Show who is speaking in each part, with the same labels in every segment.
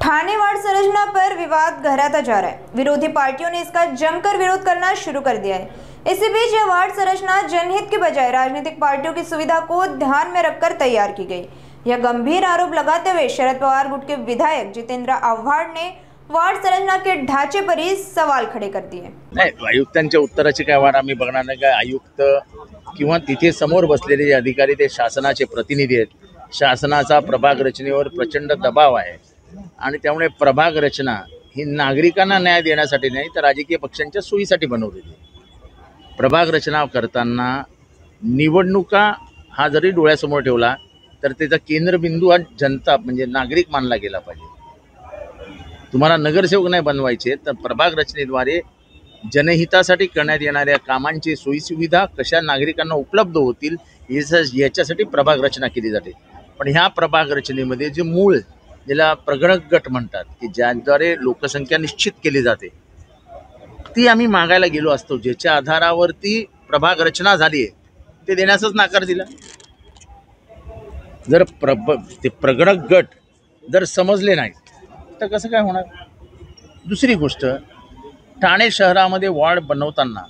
Speaker 1: Thane ward संरचना पर विवाद गहराता जा रहा है। विरोधी पार्टियों ने इसका जमकर विरोध करना शुरू कर दिया है। इसी बीच यह वार्ड संरचना जनहित के बजाय राजनीतिक पार्टियों की सुविधा को ध्यान में रखकर तैयार की गई। यह गंभीर आरोप लगाते हुए शरद पवार गुट के विधायक जितेंद्र आव्हाड ने वार्ड संरचना के ढांचे पर ही सवाल खड़े कर दिए।
Speaker 2: नाही, आयुक्तांच्या उत्तराची काय वाट आम्ही बघणार नाही। काय आयुक्त किंवा तिथे समोर बसलेले जे अधिकारी ते शासनाचे प्रतिनिधी आहेत। शासनाचा प्रभाग रचनेवर प्रचंड दबाव आहे आणि त्यामुळे प्रभाग रचना ही नागरिकांना न्याय देण्यासाठी नाही तर राजकीय पक्षांच्या सोयीसाठी बनवलेली आहे। प्रभाग रचना करताना निवडणुका हा जरी डोळ्यासमोर ठेवला तर त्याचा केंद्रबिंदू हा जनता म्हणजे नागरिक मानला गेला पाहिजे। तुम्हाला नगरसेवक नाही बनवायचे तर प्रभाग रचनेद्वारे जनहितासाठी करण्यात येणाऱ्या कामांची सोयीसुविधा कशा नागरिकांना उपलब्ध होतील याच्यासाठी प्रभाग रचना केली जाते। पण ह्या प्रभाग रचनेमध्ये जे मूळ ज्याला प्रगणक गट म्हणतात की ज्याद्वारे लोकसंख्या निश्चित केली जाते ती आम्ही मागायला गेलो असतो, ज्याच्या आधारावरती प्रभाग रचना झाली आहे ते देण्यासच नाकार दिला। जर ते प्रगणक गट जर समजले नाही तर कसं काय होणार। दुसरी गोष्ट, ठाणे शहरामध्ये वॉर्ड बनवताना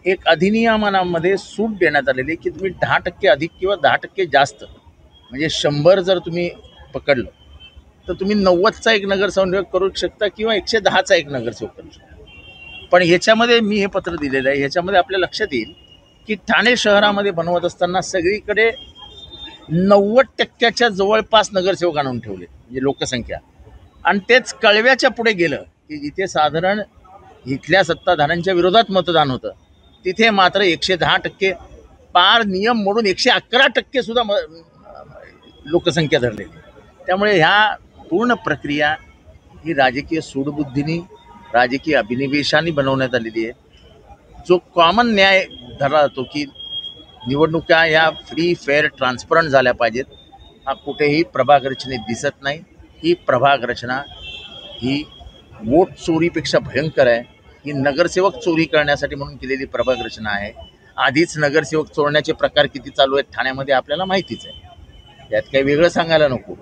Speaker 2: एक अधिनियमामध्ये सूट देण्यात आलेली की तुम्ही 10% अधिक किंवा 10% जास्त म्हणजे 100 जर तुम्ही पकडलं तर तुम्ही 90चा एक नगरसेवक करू शकता किंवा 110चा एक नगरसेवक करू शकता। पण ह्याच्यामध्ये मी हे पत्र दिलेलं आहे, ह्याच्यामध्ये आपल्या लक्षात येईल की ठाणे शहरामध्ये बनवत असताना सगळीकडे 90% जवळपास नगरसेवक आणून ठेवले म्हणजे लोकसंख्या, आणि तेच कळव्याच्या पुढे गेलं की जिथे साधारण इथल्या सत्ताधाऱ्यांच्या विरोधात मतदान होतं तिथे मात्र 110% पार नियम मोडून 111% सुद्धा लोकसंख्या धरलेली। त्यामुळे ह्या पूर्ण प्रक्रिया ही राजकीय सूडबुद्धीने राजकीय अभिनिवेशाने बनवण्यात आलेली आहे। जो कॉमन न्याय धरला जातो की निवडणुका या फ्री फेअर ट्रान्सपरंट झाल्या पाहिजेत, हा कुठेही प्रभाग रचनेत दिसत नाही। ही प्रभाग रचना ही वोट चोरीपेक्षा भयंकर आहे। ही नगरसेवक चोरी करण्यासाठी म्हणून केलेली प्रभाग रचना आहे। आधीच नगरसेवक चोरण्याचे प्रकार किती चालू आहेत ठाण्यामध्ये आपल्याला माहितीच आहे, यात काही वेगळं सांगायला नको।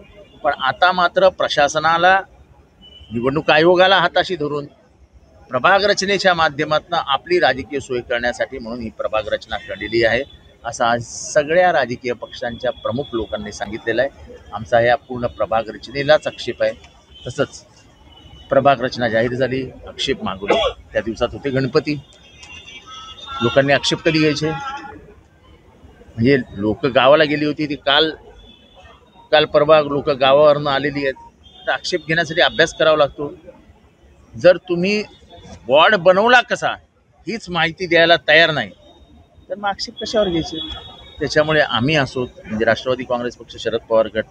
Speaker 2: पण आता मात्र प्रशासनाला निवडणूक आयोगाला हाताशी धरून प्रभाग रचनेच्या माध्यमातून आपली राजकीय सोय करण्यासाठी म्हणून ही प्रभाग रचना केलेली आहे असं आज सगळ्या राजकीय पक्षांच्या प्रमुख लोकांनी सांगितलेलं आहे। आमचा या पूर्ण प्रभाग रचनेलाच आक्षेप आहे। तसंच प्रभाग रचना जाहीर झाली, आक्षेप मागवले, त्या दिवसात होते गणपती, लोकांनी आक्षेप कधी घ्यायचे म्हणजे लोक गावाला गेली होती ती काल परवा लोक गावावरून आलेली आहेत तर आक्षेप घेण्यासाठी अभ्यास करावा लागतो। जर तुम्ही वॉर्ड बनवला कसा हीच माहिती द्यायला तयार नाही तर मग आक्षेप कशावर घ्यायचे। त्याच्यामुळे आम्ही असोत म्हणजे राष्ट्रवादी काँग्रेस पक्ष, शरद पवार गट,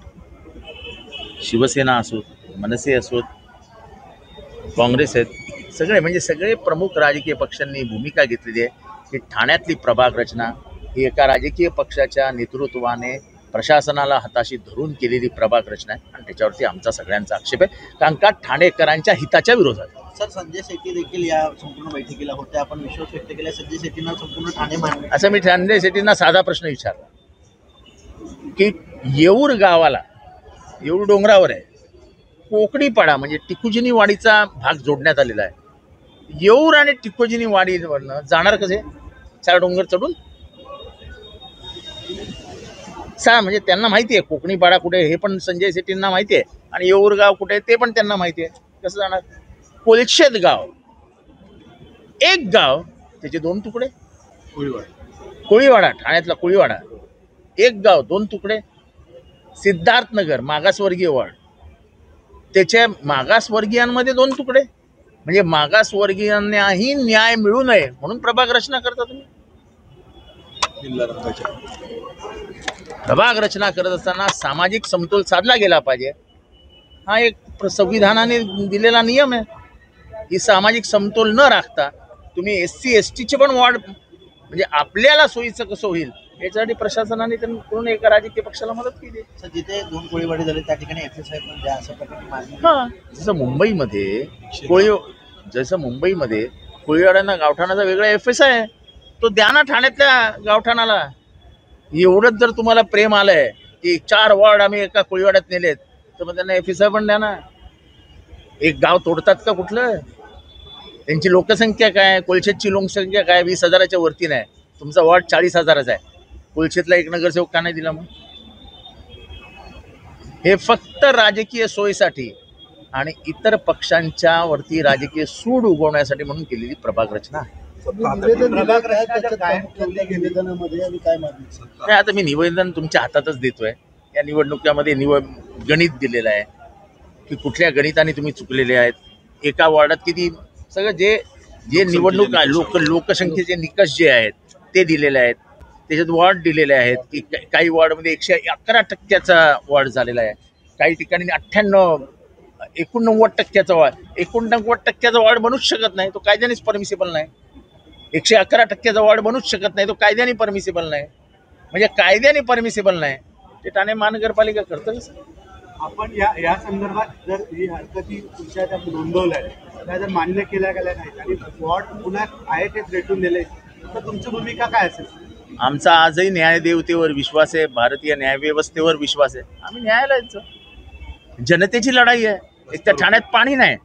Speaker 2: शिवसेना असोत, मनसे असोत, काँग्रेस आहेत, सगळे प्रमुख राजकीय पक्षांनी भूमिका घेतलेली आहे की ठाण्यातली प्रभाग रचना ही एका राजकीय पक्षाच्या नेतृत्वाने प्रशासनाला हाताशी धरून केलेली प्रभाग रचना आहे आणि त्याच्यावरती आमचा सगळ्यांचा आक्षेप आहे, कारण का ठाणेकरांच्या हिताच्या विरोधात।
Speaker 3: सर, संजय शेट्टी देखील या संपूर्ण बैठकीला होते, आपण विश्वास व्यक्त केला संजय शेट्टींना संपूर्ण ठाणे मानले।
Speaker 2: असं मी संजय शेट्टींना साधा प्रश्न विचारला की येऊर गावाला, येऊर डोंगरावर आहे, कोकणीपाडा म्हणजे टिकुजिनी वाडीचा भाग जोडण्यात आलेला आहे। येऊर आणि टिकुजिनी वाडीवरनं जाणार कसे 4 डोंगर चढून? म्हणजे त्यांना माहिती आहे कोकणीपाडा कुठे हे पण संजय शेट्टींना माहिती आहे आणि येऊर गाव कुठे ते पण त्यांना माहिती आहे। कसं जाणार? कोलशेत गाव एक गाव, त्याचे 2 तुकडे, कोळीवाडा, ठाण्यातला कोळीवाडा एक गाव 2 तुकडे, सिद्धार्थनगर मागासवर्गीय वार्ड त्याच्या मागासवर्गीयांमध्ये 2 तुकडे, म्हणजे मागासवर्गीयांनाही न्याय मिळू नये म्हणून प्रभाग रचना करता तुम्ही। प्रभाग रचना करत असताना सामाजिक समतोल साधला गेला पाहिजे, हा एक संविधानाने दिलेला नियम आहे। ही सामाजिक समतोल न राखता तुम्ही SC STचे पण वॉर्ड म्हणजे आपल्याला सोयीचं कसं होईल याच्यासाठी प्रशासनाने करून एका राजकीय पक्षाला मदत केली।
Speaker 3: सर, जिथे 2 कोळीवाडी झाले त्या ठिकाणी FSI पण द्या असं प्रकारची मागणी।
Speaker 2: हां, जसं मुंबईमध्ये कोळीवाड्यांना गावठाणाचा वेगळा FSI आहे, तो द्या ना ठाण्यातल्या गावठाणाला। एवढंच जर तुम्हाला प्रेम आलंय की 4 वॉर्ड आम्ही एका कोळीवाड्यात नेलेत तर मग त्यांना FSI पण द्या ना। एक गाव तोडतात का कुठलं? त्यांची लोकसंख्या काय, कोलशेतची लोकसंख्या काय 20,000च्या वरती नाही. तुमचा वॉर्ड 40,000चा आहे. कोलशेतला एक नगरसेवक का नाही दिला मग? हे फक्त राजकीय सोयीसाठी आणि इतर पक्षांच्या वरती राजकीय सूड उगवण्यासाठी म्हणून केलेली प्रभाग रचना आहे. नाही, आता मी निवेदन तुमच्या हातातच देतोय. या निवडणुकीमध्ये गणित दिलेलं आहे की कुठल्या गणिताने तुम्ही चुकलेले आहेत, एका वॉर्डात किती, सगळं जे जे निवडणूक लोकसंख्येचे निकष जे आहेत ते दिलेले आहेत. त्याच्यात वॉर्ड दिलेले आहेत की काही वॉर्डमध्ये 111% वॉर्ड झालेला आहे, काही ठिकाणी 89% वॉर्ड. 89% वॉर्ड बनूच शकत नाही, तो कायद्यानेच परमिसिबल नाही. 111% वॉर्ड बनूच शकत नाही, तो कायद्याने परमिसिबल नाही. म्हणजे कायद्याने परमिसिबल नाही ते ठाणे महानगरपालिका करतं.
Speaker 4: आपण या संदर्भात जर ही हरकती तुमच्या त्या नोंदवल्या त्या जर मान्य केल्या गेल्या नाहीत आणि वॉर्ड पुन्हा आहे तेच रेटून दिले तर तुमची भूमिका काय असेल?
Speaker 2: आमचा आजही न्यायदेवतेवर विश्वास आहे, भारतीय न्यायव्यवस्थेवर विश्वास आहे. आम्ही न्यायाला जायचं. जनतेची लढाई आहे. एक तर ठाण्यात पाणी नाही,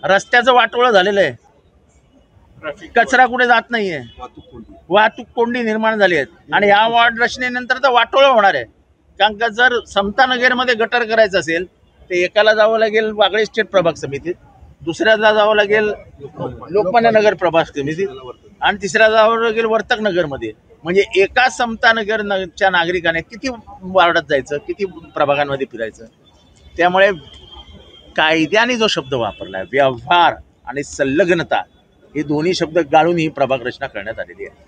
Speaker 2: रस्त्याचं वाटोळं झालेलं आहे, कचरा कुठे जात नाहीये, वाहतूक कोंडी निर्माण झाली आहेत. आणि ह्या वॉर्ड रचनेनंतर तर वाटोळं होणार आहे. कारण का जर समतानगरमध्ये गटर करायचं असेल तर एकाला जावं लागेल वागळे स्टेट प्रभाग समितीत, दुसऱ्याला जावं लागेल लोकमान्य नगर प्रभाग समितीत आणि तिसऱ्या जावं लागेल वर्तक नगरमध्ये. म्हणजे एका समतानगरच्या नागरिकाने किती वार्डात जायचं, किती प्रभागांमध्ये फिरायचं. त्यामुळे कायद्याने जो शब्द वापरला व्यवहार आणि संलग्नता हे दोन्ही शब्द गाळून ही प्रभाग रचना करण्यात आलेली आहे.